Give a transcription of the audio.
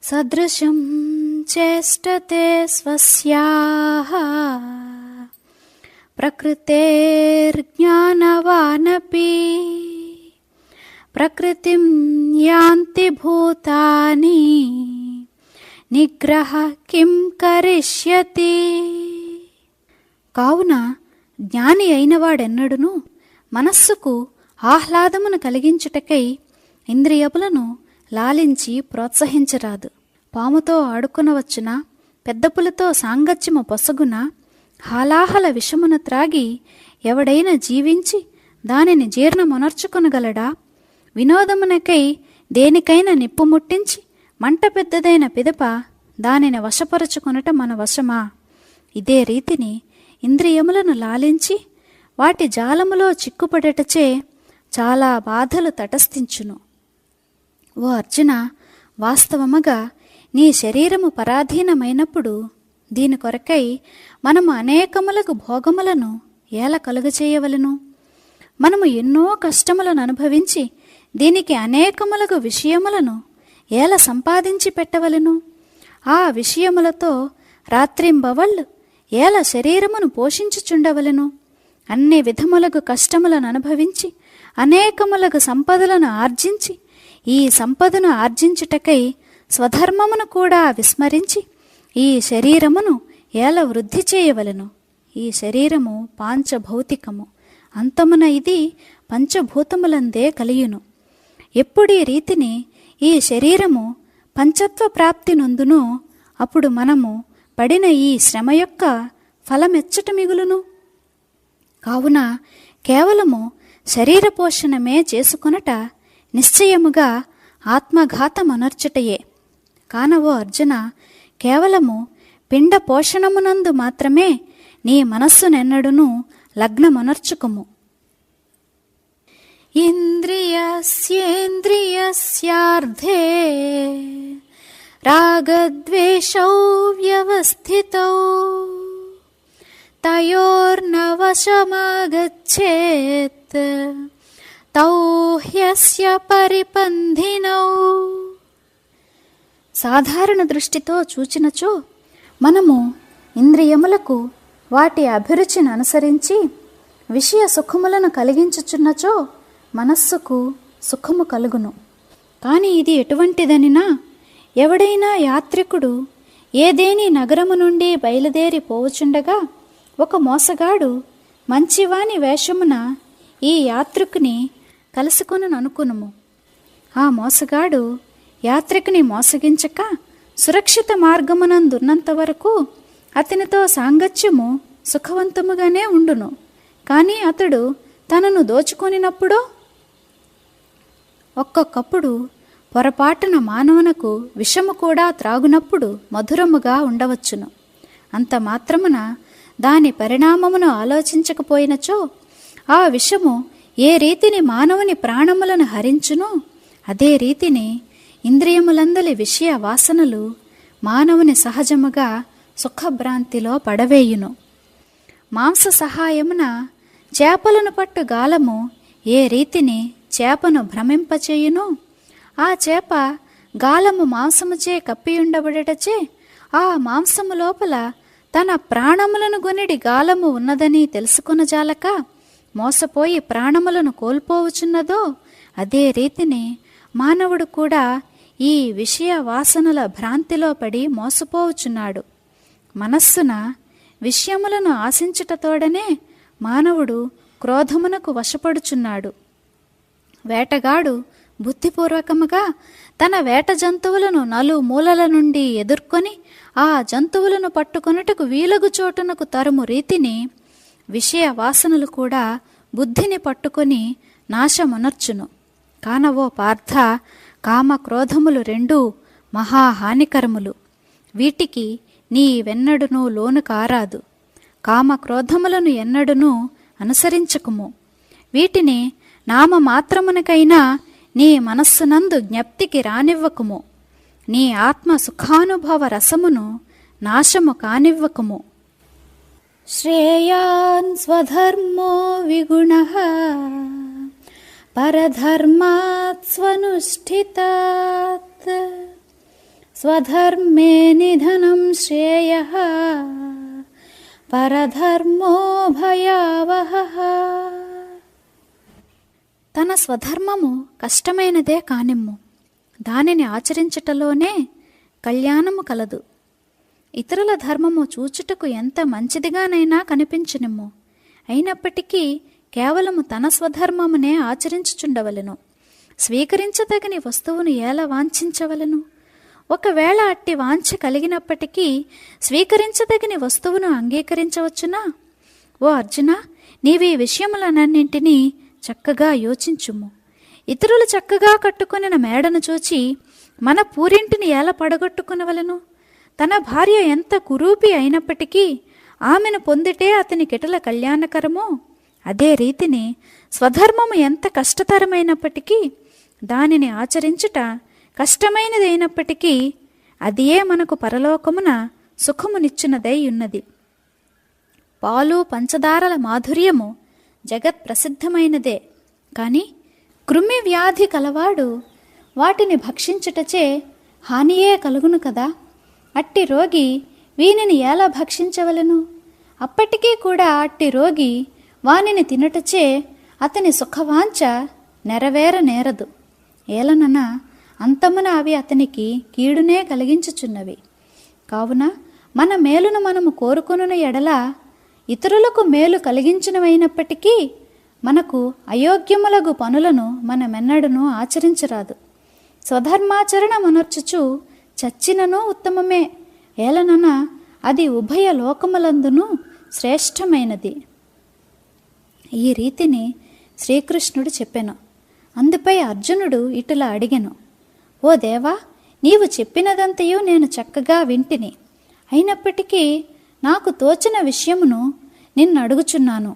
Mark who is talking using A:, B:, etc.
A: సదృశం చేష్టతే స్వస్యాః ప్రకృతేర్జ్ఞానవానపి ప్రకృతిం యాంతి భూతాని నిగ్రహ కిం కరిష్యతి. కావున జ్ఞాని అయినవాడెన్నడును మనస్సుకు ఆహ్లాదమును కలిగించుటకై ఇంద్రియములను లాలించి ప్రోత్సహించరాదు. పాముతో ఆడుకొనవచ్చునా, పెద్ద పులితో సాంగత్యము పొసగున, హాలాహల విషమును త్రాగి ఎవడైనా జీవించి దానిని జీర్ణమునర్చుకొనగలడా? వినోదమునకై దేనికైనా నిప్పు ముట్టించి మంట పెద్దదైన పిదప దానిని వశపరుచుకొనుట మన వశమా? ఇదే రీతిని ఇంద్రియములను లాలించి వాటి జాలములో చిక్కుపడటచే చాలా బాధలు తటస్థించును. ఓ అర్జున, వాస్తవముగా నీ శరీరము పరాధీనమైనప్పుడు దీని కొరకై మనము అనేకములకు భోగములను ఏల కలుగచేయవలను? మనము ఎన్నో కష్టములను అనుభవించి దీనికి అనేకములకు విషయములను ఏల సంపాదించి పెట్టవలను? ఆ విషయములతో రాత్రింబవళ్ళు ఏల శరీరమును పోషించుచుండవలను? అన్ని విధములకు కష్టములను అనుభవించి అనేకములకు సంపదలను ఆర్జించి ఈ సంపదను ఆర్జించుటకై స్వధర్మమును కూడా విస్మరించి ఈ శరీరమును ఏల వృద్ధి చేయవలను? ఈ శరీరము పాంచభౌతికము, అంతమున ఇది పంచభూతములందే కలియును. ఎప్పుడీ రీతిని ఈ శరీరము పంచత్వ ప్రాప్తి నొందునో అప్పుడు మనము పడిన ఈ శ్రమ యొక్క ఫలమెచ్చట మిగులును. కావున కేవలము శరీర పోషణమే చేసుకొనట నిశ్చయముగా ఆత్మఘాతమనర్చుటయే. కానవో అర్జున, కేవలము పిండ పోషణమునందు మాత్రమే నీ మనస్సునెన్నడును లగ్నమనర్చుకుము. ఇంద్రియస్యేంద్రియస్యార్థే రాగద్వేషౌ వ్యవస్థితౌ తయోర్నవశమాగచ్చేత్ తౌ హ్యస్య పరిపంధినౌ. సాధారణ దృష్టితో చూచినచో మనము ఇంద్రియములకు వాటి అభిరుచిని అనుసరించి విషయ సుఖములను కలిగించుచున్నచో మనస్సుకు సుఖము కలుగును. కానీ ఇది ఎటువంటిదనినా, ఎవడైనా యాత్రికుడు ఏదేని నగరము నుండి బయలుదేరి పోవుచుండగా ఒక మోసగాడు మంచివాని వేషమున ఈ యాత్రికుని కలుసుకొననుకునుము. ఆ మోసగాడు యాత్రికుని మోసగించక సురక్షిత మార్గమునందున్నంత వరకు అతనితో సాంగత్యము సుఖవంతముగానే ఉండును. కానీ అతడు తనను దోచుకొనినప్పుడో ఒక్కొక్కప్పుడు పొరపాటున మానవునకు విషము కూడా త్రాగునప్పుడు మధురముగా ఉండవచ్చును. అంత మాత్రమున దాని పరిణామమును ఆలోచించకపోయినచో ఆ విషము ఏ రీతిని మానవుని ప్రాణములను హరించునో అదే రీతిని ఇంద్రియములందలి విషయ వాసనలు మానవుని సహజముగా సుఖభ్రాంతిలో పడవేయును. మాంస సహాయమున చేపలను పట్టు గాలము ఏ రీతిని చేపను భ్రమింపచేయునో ఆ చేప గాలము మాంసముచే కప్పియుండబడటచే ఆ మాంసము లోపల తన ప్రాణములను గొనిడి గాలము ఉన్నదని తెలుసుకొనజాలక మోసపోయి ప్రాణములను కోల్పోవచున్నదో అదే రీతిని మానవుడు కూడా ఈ విషయ వాసనల భ్రాంతిలో పడి మోసపోవచున్నాడు. మనస్సున విషయములను ఆశించుటతోడనే మానవుడు క్రోధమునకు వశపడుచున్నాడు. వేటగాడు బుద్ధిపూర్వకముగా తన వేట జంతువులను నలుమూలల నుండి ఎదుర్కొని ఆ జంతువులను పట్టుకొనుటకు వీలగు చోటునకు తరుము రీతిని విషయ వాసనలు కూడా బుద్ధిని పట్టుకొని నాశమునర్చును. కానవో పార్థ, కామ క్రోధములు రెండూ మహాహానికరములు. వీటికి నీ వెన్నడును లోను కారాదు. కామ క్రోధములను ఎన్నడును అనుసరించకుము. వీటిని నామమాత్రమునకైనా నీ మనస్సునందు జ్ఞప్తికి రానివ్వకుము. నీ ఆత్మ సుఖానుభవ రసమును నాశము కానివ్వకుము. శ్రేయాన్ స్వధర్మో విగుణః పరధర్మాత్ స్వనుష్ఠితాత్ స్వధర్మే నిధనం శ్రేయః పరధర్మో భయావహః. తన స్వధర్మము కష్టమైనదే కానిమ్ము, దానిని ఆచరించుటలోనే కళ్యాణము కలదు. ఇతరుల ధర్మము చూచుటకు ఎంత మంచిదిగానైనా కనిపించునిమ్ము, అయినప్పటికీ కేవలము తన స్వధర్మమునే ఆచరించుచుండవలెను. స్వీకరించదగని వస్తువును ఎలా వాంఛించవలను? ఒకవేళ అట్టి వాంఛ కలిగినప్పటికీ స్వీకరించదగిన వస్తువును అంగీకరించవచ్చునా? ఓ అర్జున, నీవీ విషయములనన్నింటినీ చక్కగా యోచించుము. ఇతరులు చక్కగా కట్టుకొనిన మేడను చూచి మన పూరింటిని ఎలా పడగొట్టుకునవలను? తన భార్య ఎంత కురూపి అయినప్పటికీ ఆమెను పొందిటే అతని కిటల కళ్యాణకరమో, అదే రీతిని స్వధర్మము ఎంత కష్టతరమైనప్పటికీ దానిని ఆచరించుట కష్టమైనదైనప్పటికీ అదియే మనకు పరలోకమున సుఖమునిచ్చునదై ఉన్నది. పాలు పంచదారల మాధుర్యము జగత్ ప్రసిద్ధమైనదే, కానీ కృమి వ్యాధి కలవాడు వాటిని భక్షించుటచే హానియే కలుగును కదా. అట్టి రోగి వీనిని ఎలా భక్షించవలను? అప్పటికీ కూడా అట్టి రోగి వానిని తినుటచే అతని సుఖవాంఛ నెరవేరనేరదు. ఏలనన అంతమున అవి అతనికి కీడునే కలిగించుచున్నవి. కావున మన మేలును మనము కోరుకొనున ఎడల ఇతరులకు మేలు కలిగించినవైనప్పటికీ మనకు అయోగ్యములగు పనులను మనమెన్నడను ఆచరించరాదు. స్వధర్మాచరణమనర్చుచు చచ్చినను ఉత్తమమే, ఏలనన అది ఉభయ లోకములందును శ్రేష్టమైనది. ఈ రీతిని శ్రీకృష్ణుడు చెప్పెను. అందుపై అర్జునుడు ఇటులా అడిగెను, ఓ దేవా, నీవు చెప్పినదంతయు నేను చక్కగా వింటిని. అయినప్పటికీ నాకు తోచిన విషయమును నిన్ను అడుగుచున్నాను.